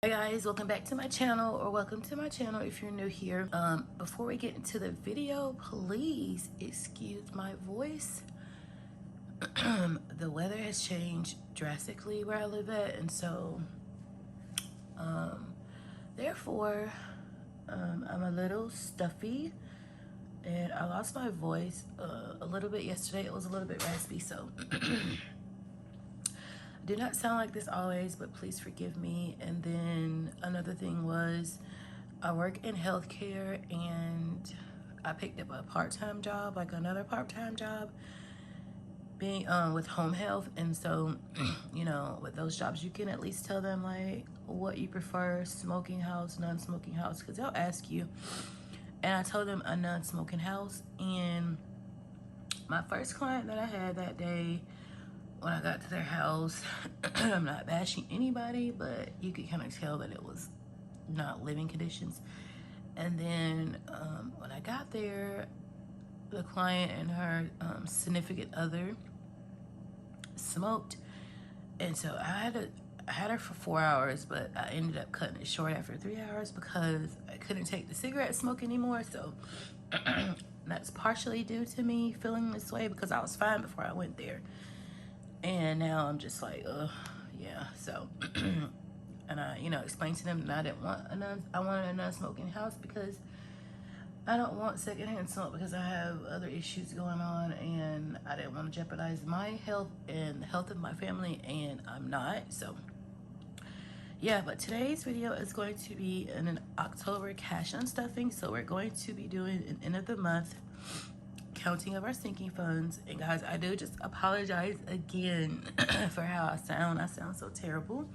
Hey guys, welcome back to my channel, or welcome to my channel if you're new here. Before we get into the video, please excuse my voice. The weather has changed drastically where I live at, and so therefore I'm a little stuffy, and I lost my voice a little bit yesterday. It was a little bit raspy, so do not sound like this always, but please forgive me. And then another thing was, I work in healthcare, and I picked up a part-time job, like another part-time job, being with home health. And so you know, with those jobs, you can at least tell them like what you prefer, smoking house, non-smoking house, because they'll ask you. And I told them a non-smoking house. And my first client that I had that day, when I got to their house, I'm not bashing anybody, but you could kind of tell that it was not living conditions. And then when I got there, the client and her significant other smoked. And so I had her for 4 hours, but I ended up cutting it short after 3 hours because I couldn't take the cigarette smoke anymore. So that's partially due to me feeling this way, because I was fine before I went there. And now I'm just like, yeah. So, and I, explained to them that I didn't want I wanted a non-smoking house because I don't want secondhand smoke, because I have other issues going on, and I didn't want to jeopardize my health and the health of my family, and I'm not. So, yeah. But today's video is going to be an October cash unstuffing. So we're going to be doing an end of the month counting of our sinking funds. And guys, I do just apologize again for how I sound. I sound so terrible.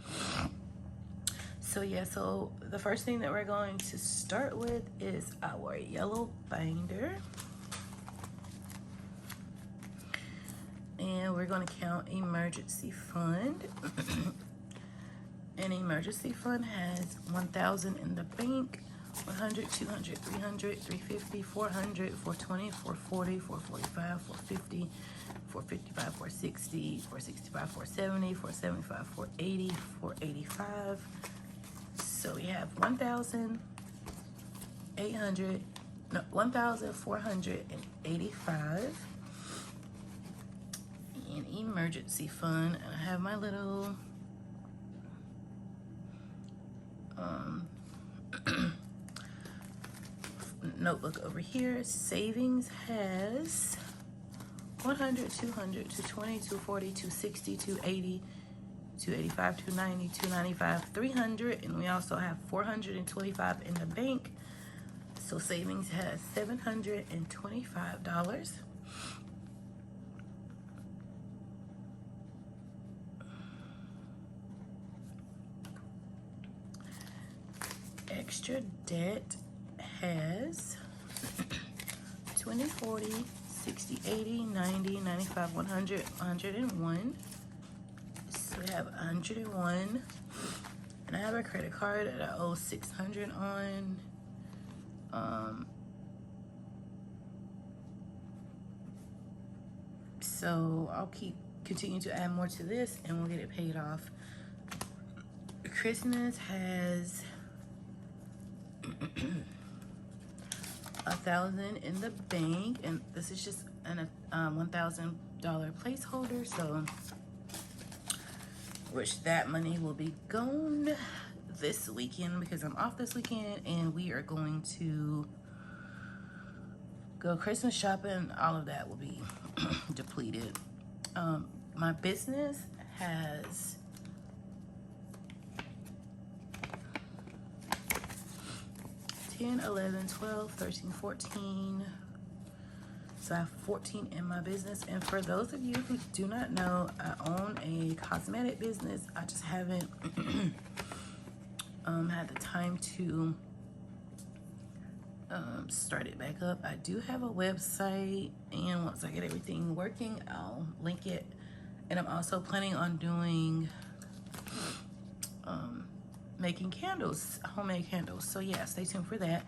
So yeah, so the first thing that we're going to start with is our yellow binder, and we're going to count emergency fund. An emergency fund has 1,000 in the bank, 100, 200, 300, 350, 400, 420, 440, 445, 450, 455, 460, 465, 470, 475, 480, 485. So we have 1,485 in emergency fund. And I have my little notebook over here. Savings has 100, 200, 220, 240, 260, 280, 285, 290, 295, 300, and we also have 425 in the bank. So savings has $725. Extra debt has 20, 40, 60, 80, 90, 95, 100, 101. So we have 101. And I have a credit card that I owe 600 on. So I'll continue to add more to this, and we'll get it paid off. Christmas has 1,000 in the bank, and this is just an $1,000 placeholder. So, which that money will be gone this weekend because I'm off this weekend, and we are going to go Christmas shopping. All of that will be depleted. My business has 10, 11, 12, 13, 14. So I have 14 in my business. And for those of you who do not know, I own a cosmetic business. I just haven't had the time to start it back up. I do have a website, and once I get everything working, I'll link it. And I'm also planning on doing making candles, homemade candles. So yeah, stay tuned for that.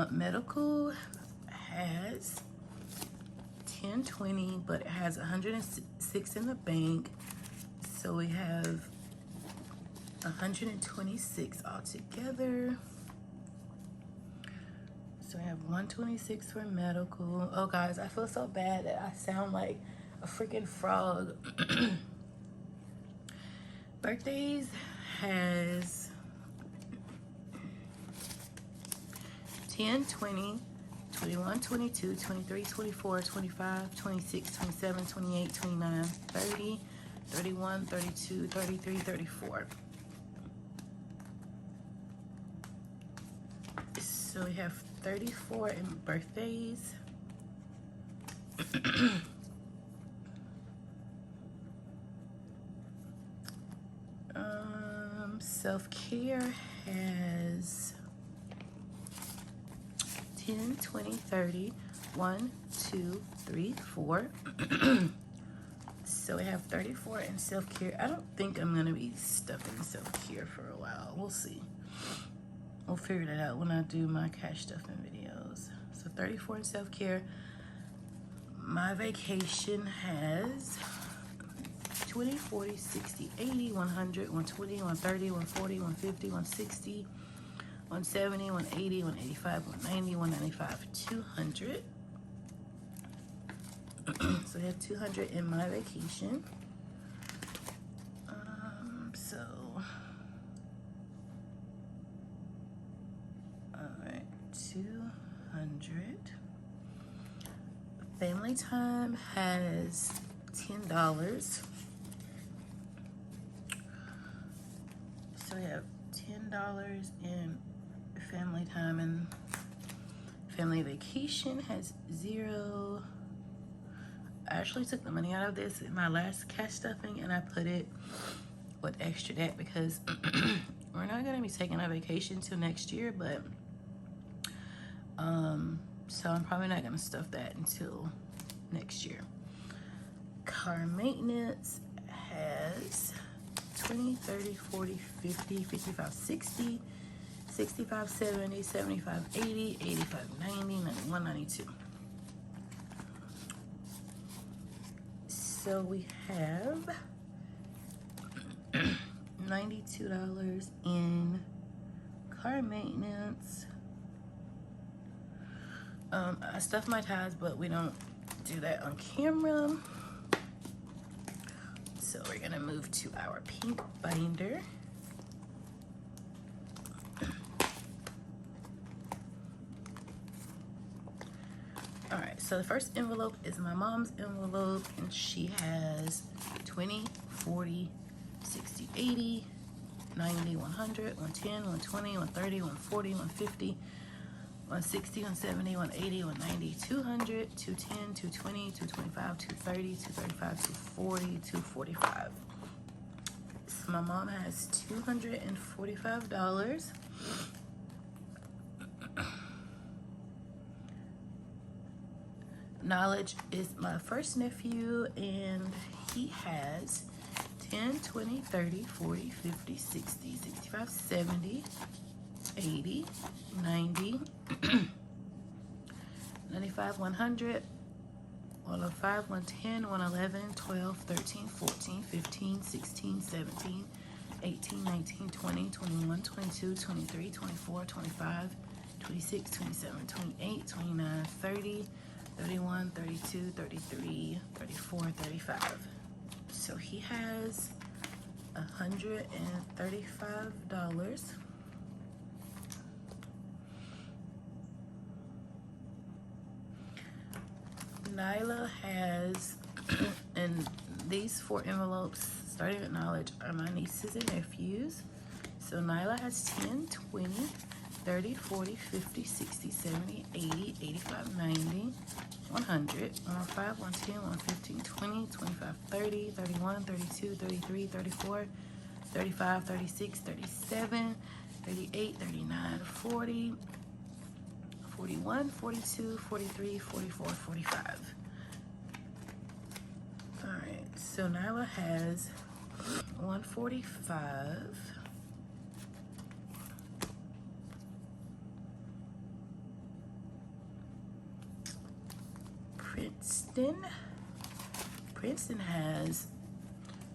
Medical has 1020, but it has 106 in the bank. So we have 126 altogether. So I have 126 for medical. Oh guys, I feel so bad that I sound like a freaking frog. Birthdays has 10, 20, 21, 22, 23, 24, 25, 26, 27, 28, 29, 30, 31, 32, 33, 34. So we have 34 in birthdays. Self-care has 10, 20, 30, 1, 2, 3, 4. So we have 34 in self-care. I don't think I'm gonna be stuffing self-care for a while. We'll see. We'll figure that out when I do my cash stuffing videos. So 34 in self-care. My vacation has 20, 40, 60, 80, 100, 120, 130, 140, 150, 160, 170, 180, 185, 190, 195, 200. So I have 200 in my vacation. All right, 200. Family time has $10. So we have $10 in family time, and family vacation has 0. I actually took the money out of this in my last cash stuffing and I put it with extra debt because we're not gonna be taking a vacation till next year, but so I'm probably not gonna stuff that until next year. Car maintenance has 20, 30, 40, 50, 55, 60, 65, 70, 75, 80, 85, 90, 91, 92. So we have $92 in car maintenance. I stuff my ties, but we don't do that on camera. So we're gonna move to our pink binder. All right, so the first envelope is my mom's envelope, and she has 20, 40, 60, 80, 90, 100, 110, 120, 130, 140, 150, 160, 170, 180, 190, 200, 210, 220, 225, 230, 235, 240, 245. So my mom has $245. Knowledge is my first nephew, and he has 10, 20, 30, 40, 50, 60, 65, 70, 80, 90, 95, 100, 105, 110, 111, 12, 13, 14, 15, 16, 17, 18, 19, 20, 21, 22, 23, 24, 25, 26, 27, 28, 29, 30, 31, 32, 33, 34, 35. So he has $135. Nyla has, and these 4 envelopes, starting with knowledge, are my nieces and nephews. So Nyla has 10, 20, 30, 40, 50, 60, 70, 80, 85, 90, 100, 105, 110, 115, 20, 25, 30, 31, 32, 33, 34, 35, 36, 37, 38, 39, 40, 41, 42, 43, 44, 45. All right, so Nyla has 145. Princeton has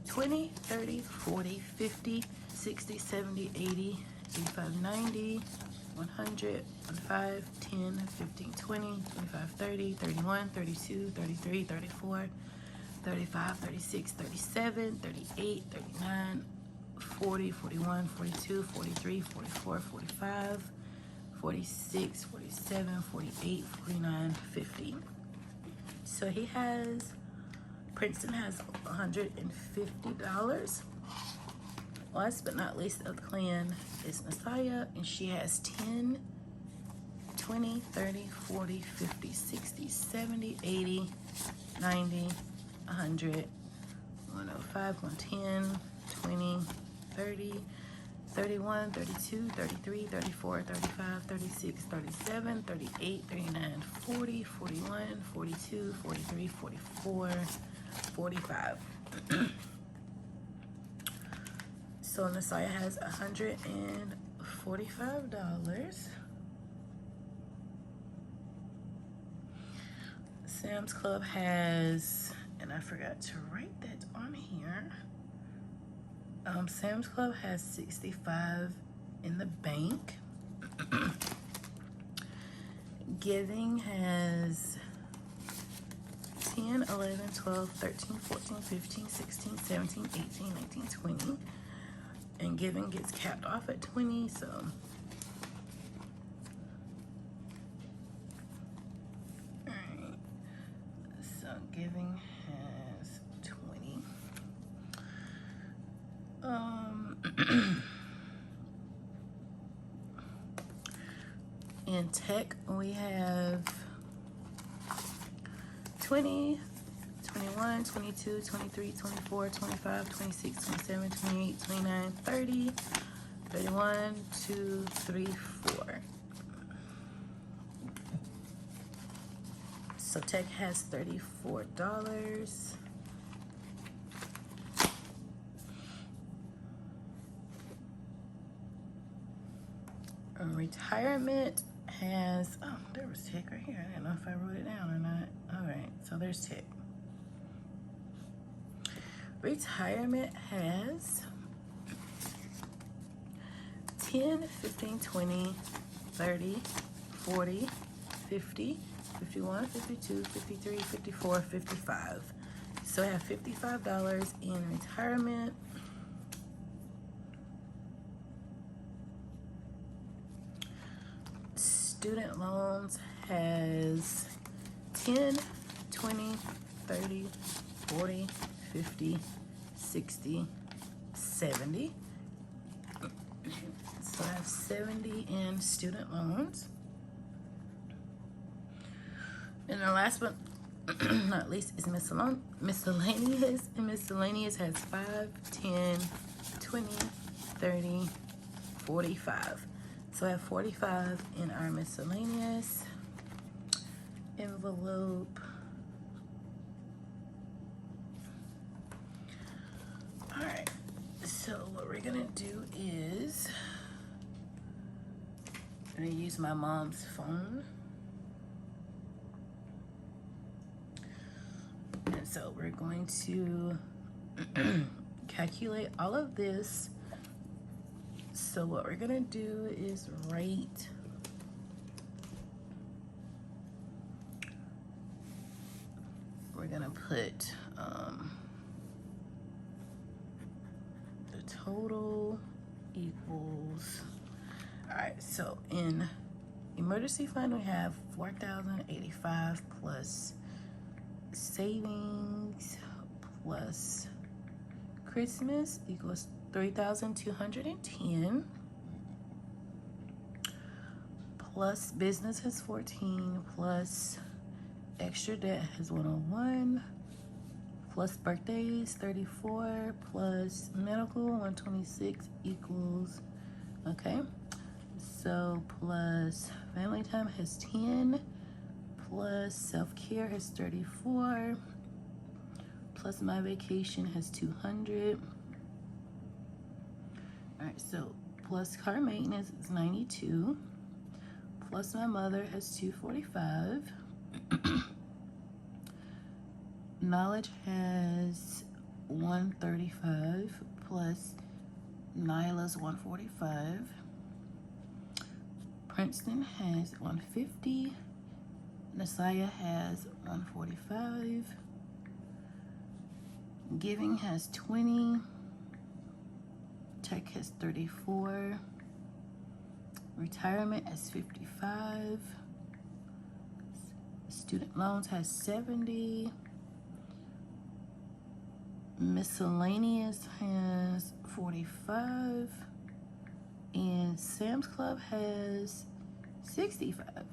20, 30, 40, 50, 60, 70, 80, 85, 90, 100, 5, 10, 15, 20, 25, 30, 31, 32, 33, 34, 35, 36, 37, 38, 39, 40, 41, 42, 43, 44, 45, 46, 47, 48, 49, 50. So he has, Princeton has $150. Last but not least of the clan is Messiah, and she has 10, 20, 30, 40, 50, 60, 70, 80, 90, 100, 105, 110, 20, 30, 31, 32, 33, 34, 35, 36, 37, 38, 39, 40, 41, 42, 43, 44, 45. So Messiah has $145. Sam's Club has, and I forgot to write that on here. Sam's Club has 65 in the bank. Giving has 10, 11, 12, 13, 14, 15, 16, 17, 18, 19, 20. And giving gets capped off at 20, so alright. So giving has 20. In tech we have 20, 21, 22, 23, 24, 25, 26, 27, 28, 29, 30, 31, 2, 3, 4. So tech has $34. Retirement has, oh, there was tech right here. I didn't know if I wrote it down or not. All right, so there's tech. Retirement has 10, 15, 20, 30, 40, 50, 51, 52, 53, 54, 55. So I have $55 in retirement. Student loans has 10, 20, 30, 40, 50, 60, 70. So I have 70 in student loans. And the last but not least is miscellaneous. And miscellaneous has 5, 10, 20, 30, 45. So I have 45 in our miscellaneous envelope. All right, so what we're gonna do is I'm gonna use my mom's phone. And so we're going to calculate all of this. So what we're gonna do is write we're gonna put the total equals, all right, so in emergency fund we have 4,085 plus savings plus Christmas equals 3,210 plus business has 14 plus extra debt has 101 plus birthdays 34 plus medical 126 equals, okay, so plus family time has 10 plus self-care has 34 plus my vacation has 200. All right, so plus car maintenance is 92 plus my mother has 245. Knowledge has 135 plus Nyla's 145. Princeton has 150. Messiah has 145. Giving has 20. Tech has 34. Retirement has 55. Student loans has 70. Miscellaneous has 45. And Sam's Club has 65.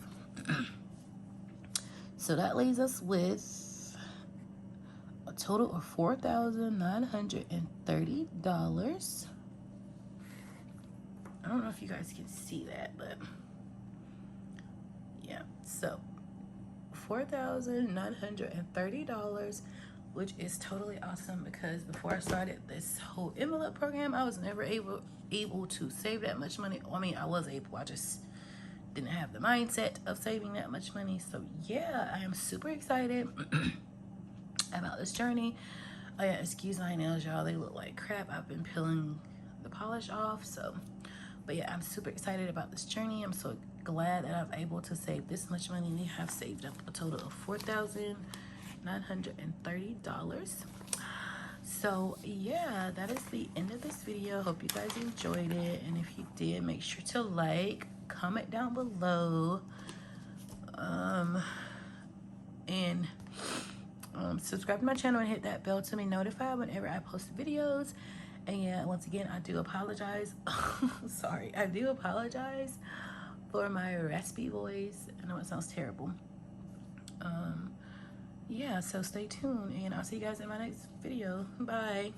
So that leaves us with a total of $4,930. I don't know if you guys can see that, but yeah. So $4,930, which is totally awesome, because before I started this whole envelope program, I was never able to save that much money. I mean, I was able, I just didn't have the mindset of saving that much money. So yeah, I am super excited about this journey. Oh yeah, excuse my nails, y'all, they look like crap. I've been peeling the polish off. So but yeah, I'm super excited about this journey. I'm so glad that I'm able to save this much money. We have saved up a total of $4,930. So yeah, that is the end of this video. Hope you guys enjoyed it, and if you did, make sure to like, comment down below, and subscribe to my channel and hit that bell to be notified whenever I post videos. And yeah, once again, I do apologize. Sorry, I do apologize for my raspy voice. I know it sounds terrible. Yeah, so stay tuned, and I'll see you guys in my next video. Bye.